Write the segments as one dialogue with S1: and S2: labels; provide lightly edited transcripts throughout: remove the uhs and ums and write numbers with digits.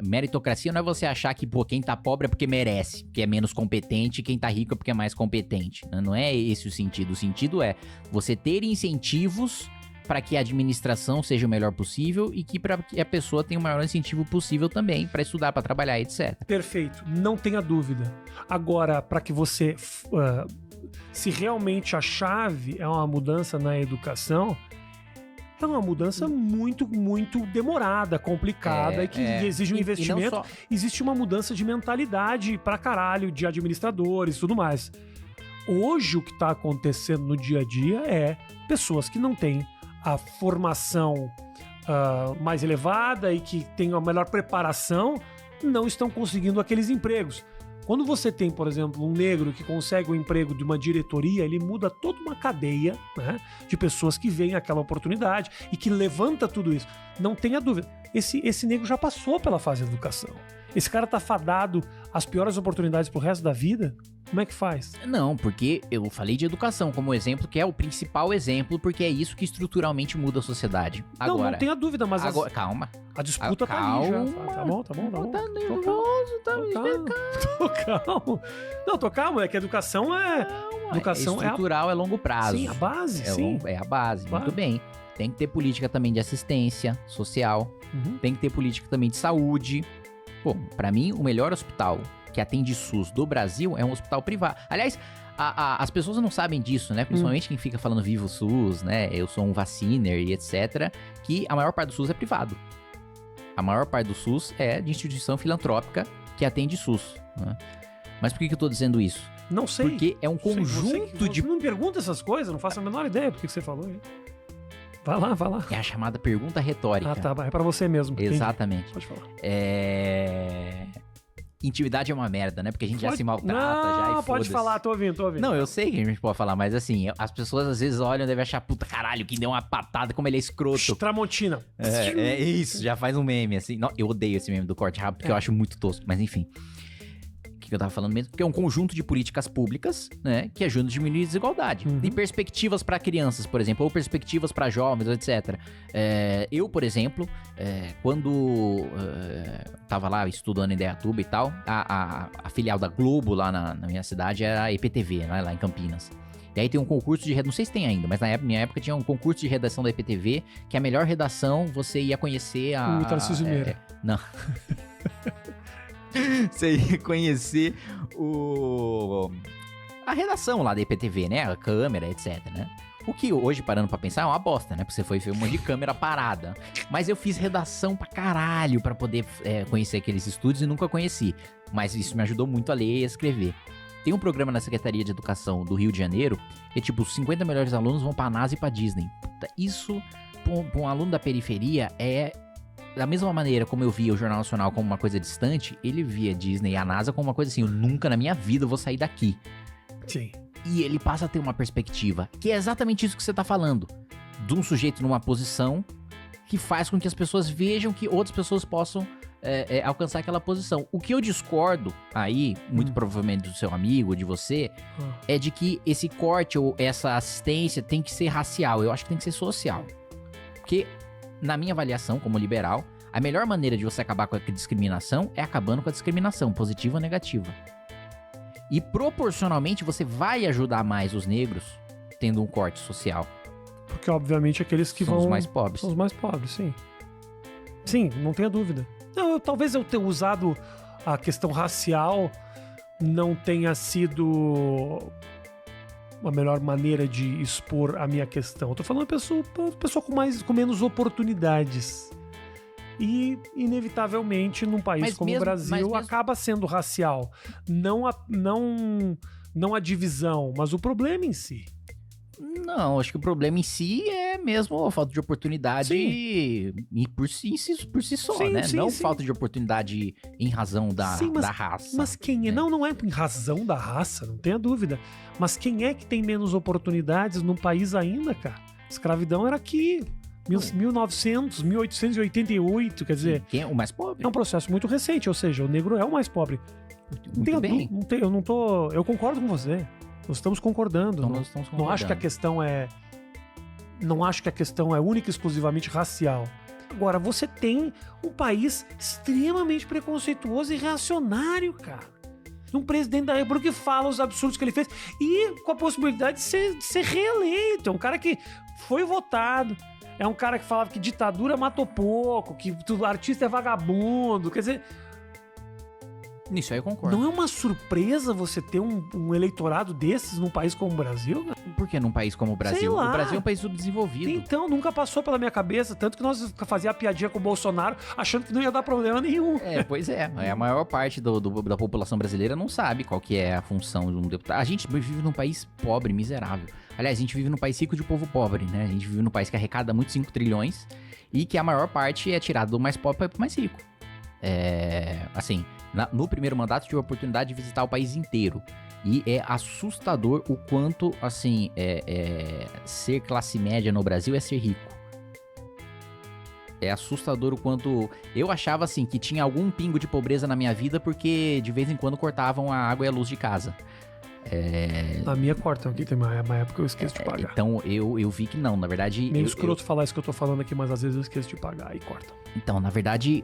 S1: Meritocracia não é você achar que, pô, quem tá pobre é porque merece, que é menos competente, e quem tá rico é porque é mais competente. Não é esse o sentido. O sentido é você ter incentivos para que a administração seja o melhor possível e que para que a pessoa tenha o maior incentivo possível também para estudar, para trabalhar, etc.
S2: Perfeito, não tenha dúvida. Agora, para que você, se realmente a chave é uma mudança na educação, é uma mudança muito, muito demorada, complicada e que exige um investimento. Existe uma mudança de mentalidade pra caralho, de administradores e tudo mais. Hoje, o que está acontecendo no dia a dia é pessoas que não têm a formação mais elevada e que têm a melhor preparação não estão conseguindo aqueles empregos. Quando você tem, por exemplo, um negro que consegue o emprego de uma diretoria, ele muda toda uma cadeia, né, de pessoas que veem aquela oportunidade e que levanta tudo isso. Não tenha dúvida. Esse negro já passou pela fase de educação. Esse cara tá fadado às piores oportunidades pro resto da vida? Como é que faz?
S1: Não, porque eu falei de educação como exemplo, que é o principal exemplo, porque é isso que estruturalmente muda a sociedade. Agora,
S2: não tenha dúvida, mas...
S1: Calma.
S2: A disputa tá ali já. Tá bom.
S1: Tá nervoso,
S2: Tô calmo. Não, tô calmo, é que a educação é... Educação
S1: estrutural, é a longo prazo.
S2: Sim, a base, sim.
S1: É a base, claro. Muito bem. Tem que ter política também de assistência social, tem que ter política também de saúde. Pô, pra mim, o melhor hospital que atende SUS do Brasil é um hospital privado. Aliás, as pessoas não sabem disso, né? Principalmente quem fica falando viva o SUS, né? Eu sou um vaciner e etc. Que a maior parte do SUS é privado. A maior parte do SUS é de instituição filantrópica que atende SUS, né? Mas por que eu tô dizendo isso?
S2: Não sei.
S1: Porque é um conjunto de...
S2: Você não me pergunta essas coisas, não faço a menor ideia do que você falou aí. Vai lá.
S1: É a chamada pergunta retórica.
S2: Ah, tá, é pra você mesmo.
S1: Exatamente.
S2: Entendi. Pode falar.
S1: Intimidade é uma merda, né? Porque a gente já se maltrata, já e
S2: Não, pode falar, tô ouvindo.
S1: Não, eu sei que a gente pode falar, mas assim, as pessoas às vezes olham e devem achar, puta caralho, que deu uma patada, como ele é escroto.
S2: Tramontina.
S1: É isso, já faz um meme, assim. Não, eu odeio esse meme do corte rápido, porque eu acho muito tosco, mas enfim. O que eu tava falando mesmo? Porque é um conjunto de políticas públicas, né, que ajudam a diminuir a desigualdade. E perspectivas para crianças, por exemplo, ou perspectivas para jovens, etc. Eu, por exemplo, quando tava lá estudando em Indaiatuba e tal, a filial da Globo lá na minha cidade era a EPTV, né, lá em Campinas. E aí tem um concurso de redação, não sei se tem ainda, mas na minha época tinha um concurso de redação da EPTV, que a melhor redação você ia conhecer
S2: o Tarcísio Meira.
S1: Não. Você ia conhecer a redação lá da EPTV, né? A câmera, etc, né? O que hoje, parando pra pensar, é uma bosta, né? Porque você foi ver um monte de câmera parada. Mas eu fiz redação pra caralho pra poder conhecer aqueles estúdios e nunca conheci. Mas isso me ajudou muito a ler e a escrever. Tem um programa na Secretaria de Educação do Rio de Janeiro, que é tipo, os 50 melhores alunos vão pra NASA e pra Disney. Puta, isso, pra um aluno da periferia, é... Da mesma maneira como eu via o Jornal Nacional como uma coisa distante, ele via Disney e a NASA como uma coisa assim, eu nunca na minha vida vou sair daqui.
S2: Sim.
S1: E ele passa a ter uma perspectiva, que é exatamente isso que você tá falando. De um sujeito numa posição que faz com que as pessoas vejam que outras pessoas possam alcançar aquela posição. O que eu discordo aí, muito provavelmente do seu amigo, de você, é de que esse corte ou essa assistência tem que ser racial. Eu acho que tem que ser social. Porque... Na minha avaliação como liberal, a melhor maneira de você acabar com a discriminação é acabando com a discriminação, positiva ou negativa. E proporcionalmente você vai ajudar mais os negros tendo um corte social.
S2: Porque obviamente aqueles que
S1: são os mais pobres.
S2: São os mais pobres, sim. Sim, não tenha dúvida. Não, talvez eu ter usado a questão racial não tenha sido... a melhor maneira de expor a minha questão. Eu tô falando de pessoa com menos oportunidades. E, inevitavelmente, num país como o Brasil, acaba sendo racial. Não a divisão, mas o problema em si.
S1: Não, acho que o problema em si é mesmo a falta de oportunidade e por si só, sim, né? Não falta de oportunidade em razão da raça.
S2: Mas quem é? Não é em razão da raça, não tenha dúvida. Mas quem é que tem menos oportunidades no país ainda, cara? Escravidão era aqui, 1900, 1888, quer dizer...
S1: Quem é o mais pobre?
S2: É um processo muito recente, ou seja, o negro é o mais pobre. Eu concordo com você. Nós estamos concordando. Não acho que a questão é única e exclusivamente racial. Agora, você tem um país extremamente preconceituoso e reacionário, cara. Um presidente da República que fala os absurdos que ele fez e com a possibilidade de ser reeleito. É um cara que foi votado. É um cara que falava que ditadura matou pouco, que o artista é vagabundo. Quer dizer,
S1: Nisso aí eu concordo.
S2: não é uma surpresa você ter um eleitorado desses num país como o Brasil?
S1: Por que num país como o Brasil?
S2: Sei lá.
S1: O Brasil é um país subdesenvolvido.
S2: Então, nunca passou pela minha cabeça. Tanto que nós fazia a piadinha com o Bolsonaro, achando que não ia dar problema nenhum.
S1: Pois é. A maior parte da população brasileira não sabe qual que é a função de um deputado. A gente vive num país pobre, miserável. Aliás, a gente vive num país rico de povo pobre, né? A gente vive num país que arrecada muito 5 trilhões e que a maior parte é tirada do mais pobre para o mais rico. Assim, no primeiro mandato eu tive a oportunidade de visitar o país inteiro. E é assustador o quanto, assim, ser classe média no Brasil é ser rico. É assustador o quanto... Eu achava, assim, que tinha algum pingo de pobreza na minha vida porque de vez em quando cortavam a água e a luz de casa.
S2: Na minha cortam aqui, tem uma época que eu esqueço de pagar.
S1: Então, eu vi que não, na verdade...
S2: Meio escroto falar isso que eu tô falando aqui, mas às vezes eu esqueço de pagar e corta.
S1: Então, na verdade,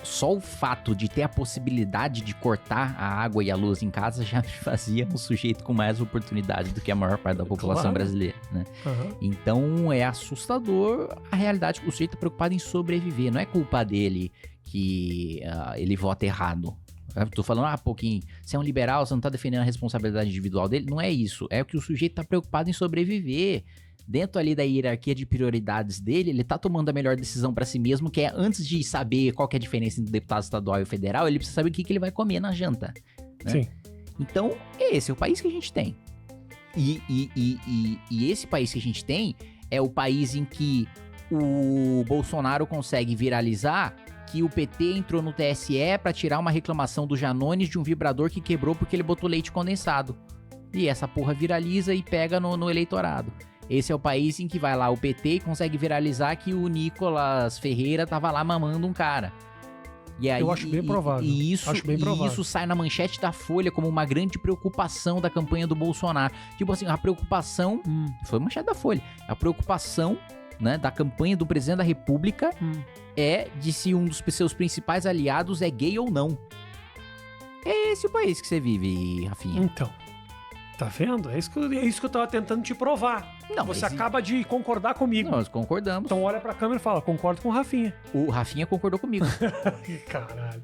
S1: só o fato de ter a possibilidade de cortar a água e a luz em casa já me fazia um sujeito com mais oportunidade do que a maior parte da população brasileira, né?
S2: Uhum.
S1: Então, é assustador a realidade que o sujeito tá preocupado em sobreviver. Não é culpa dele que ele vota errado. Eu tô falando, pouquinho, você é um liberal, você não tá defendendo a responsabilidade individual dele. Não é isso. É que o sujeito tá preocupado em sobreviver. Dentro ali da hierarquia de prioridades dele, ele tá tomando a melhor decisão pra si mesmo, que é antes de saber qual que é a diferença entre o deputado estadual e o federal, ele precisa saber o que ele vai comer na janta. Né?
S2: Sim.
S1: Então, esse é o país que a gente tem. E esse país que a gente tem é o país em que o Bolsonaro consegue viralizar que o PT entrou no TSE pra tirar uma reclamação do Janones de um vibrador que quebrou porque ele botou leite condensado. E essa porra viraliza e pega no eleitorado. Esse é o país em que vai lá o PT e consegue viralizar que o Nicolas Ferreira tava lá mamando um cara. E aí,
S2: eu acho bem provável.
S1: E isso sai na manchete da Folha como uma grande preocupação da campanha do Bolsonaro. Tipo assim, a preocupação... Foi manchete da Folha. A preocupação, né, da campanha do presidente da República é de se um dos seus principais aliados é gay ou não. É esse o país que você vive, Rafinha.
S2: Então, tá vendo? É isso que eu tava tentando te provar.
S1: Não,
S2: você acaba de concordar comigo.
S1: Nós concordamos.
S2: Então olha pra câmera e fala, concordo com o Rafinha.
S1: O Rafinha concordou comigo.
S2: Caralho.